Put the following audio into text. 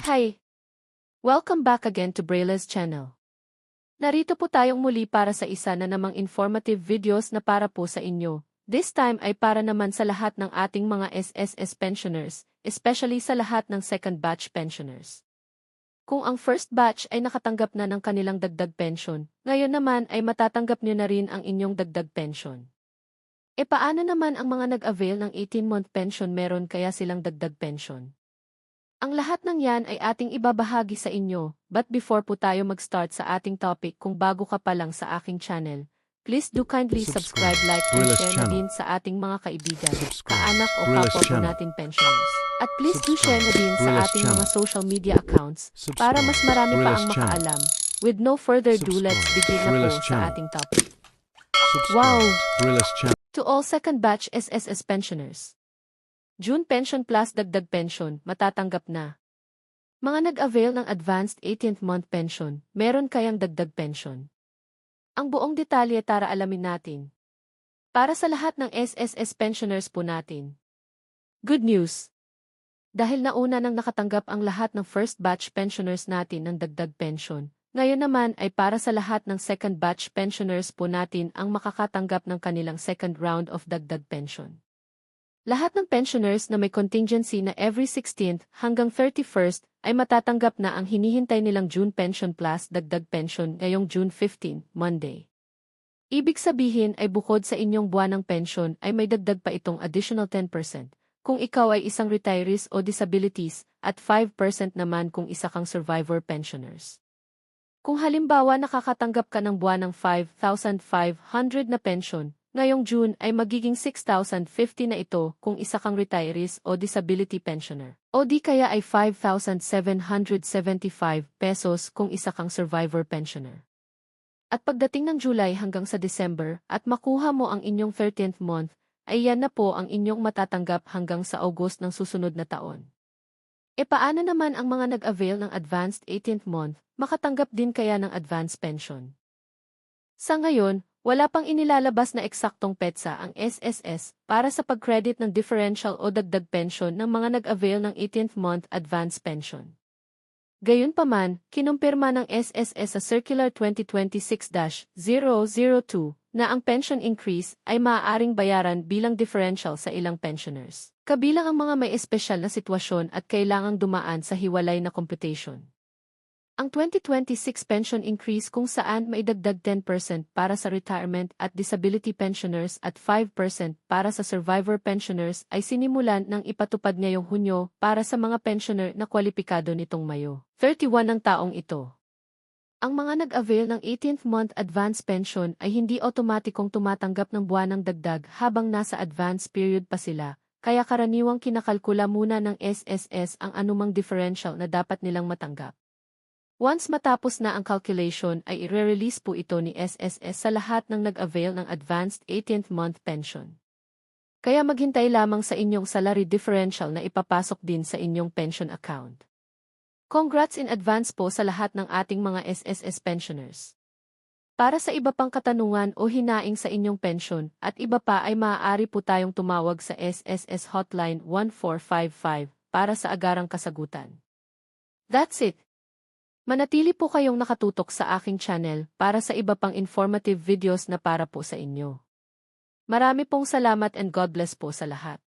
Hi! Welcome back again to Brayla's channel. Narito po tayong muli para sa isa na namang informative videos na para po sa inyo. This time ay para naman sa lahat ng ating mga SSS pensioners, especially sa lahat ng second batch pensioners. Kung ang first batch ay nakatanggap na ng kanilang dagdag pension, ngayon naman ay matatanggap nyo na rin ang inyong dagdag pension. E paano naman ang mga nag-avail ng 18-month pension, meron kaya silang dagdag pension? Ang lahat ng yan ay ating ibabahagi sa inyo, but before po tayo mag-start sa ating topic, kung bago ka pa lang sa aking channel, please do kindly subscribe, like, and share na din sa ating mga kaibigan, kaanak o kapwa po natin pensioners. At please do share na din sa ating mga social media accounts, para mas marami pa ang makaalam. With no further ado, let's begin na po sa ating topic. Wow! To all second batch SSS pensioners, June Pension Plus Dagdag Pension, matatanggap na. Mga nag-avail ng Advanced 18th Month Pension, meron kayang dagdag pension? Ang buong detalye tara alamin natin. Para sa lahat ng SSS pensioners po natin. Good news! Dahil nauna nang nakatanggap ang lahat ng first batch pensioners natin ng dagdag pension, ngayon naman ay para sa lahat ng second batch pensioners po natin ang makakatanggap ng kanilang second round of dagdag pension. Lahat ng pensioners na may contingency na every 16th hanggang 31st ay matatanggap na ang hinihintay nilang June Pension Plus Dagdag Pension ngayong June 15, Monday. Ibig sabihin ay bukod sa inyong buwanang pension ay may dagdag pa itong additional 10% kung ikaw ay isang retirees o disabilities at 5% naman kung isa kang survivor pensioners. Kung halimbawa nakakatanggap ka ng buwanang 5,500 na pension, ngayong June ay magiging 6,050 na ito kung isa kang retirees o disability pensioner. O di kaya ay 5,775 pesos kung isa kang survivor pensioner. At pagdating ng July hanggang sa December at makuha mo ang inyong 13th month, ay yan na po ang inyong matatanggap hanggang sa August ng susunod na taon. E paano naman ang mga nag-avail ng Advanced 18th month, makatanggap din kaya ng advance pension? Sa ngayon, wala pang inilalabas na eksaktong petsa ang SSS para sa pag-credit ng differential o dagdag pension ng mga nag-avail ng 18th month advance pension. Gayunpaman, kinumpirma ng SSS sa Circular 2026-002 na ang pension increase ay maaaring bayaran bilang differential sa ilang pensioners, kabilang ang mga may espesyal na sitwasyon at kailangang dumaan sa hiwalay na computation. Ang 2026 pension increase kung saan may dagdag 10% para sa retirement at disability pensioners at 5% para sa survivor pensioners ay sinimulan ng ipatupad ngayong Hunyo para sa mga pensioner na kwalipikado nitong Mayo 31 ng taong ito. Ang mga nag-avail ng 18th month advance pension ay hindi otomatikong tumatanggap ng buwanang dagdag habang nasa advance period pa sila, kaya karaniwang kinakalkula muna ng SSS ang anumang differential na dapat nilang matanggap. Once matapos na ang calculation ay i-release po ito ni SSS sa lahat ng nag-avail ng Advanced 18th Month Pension. Kaya maghintay lamang sa inyong salary differential na ipapasok din sa inyong pension account. Congrats in advance po sa lahat ng ating mga SSS pensioners. Para sa iba pang katanungan o hinaing sa inyong pension at iba pa ay maaari po tayong tumawag sa SSS Hotline 1455 para sa agarang kasagutan. That's it! Manatili po kayong nakatutok sa aking channel para sa iba pang informative videos na para po sa inyo. Marami pong salamat and God bless po sa lahat.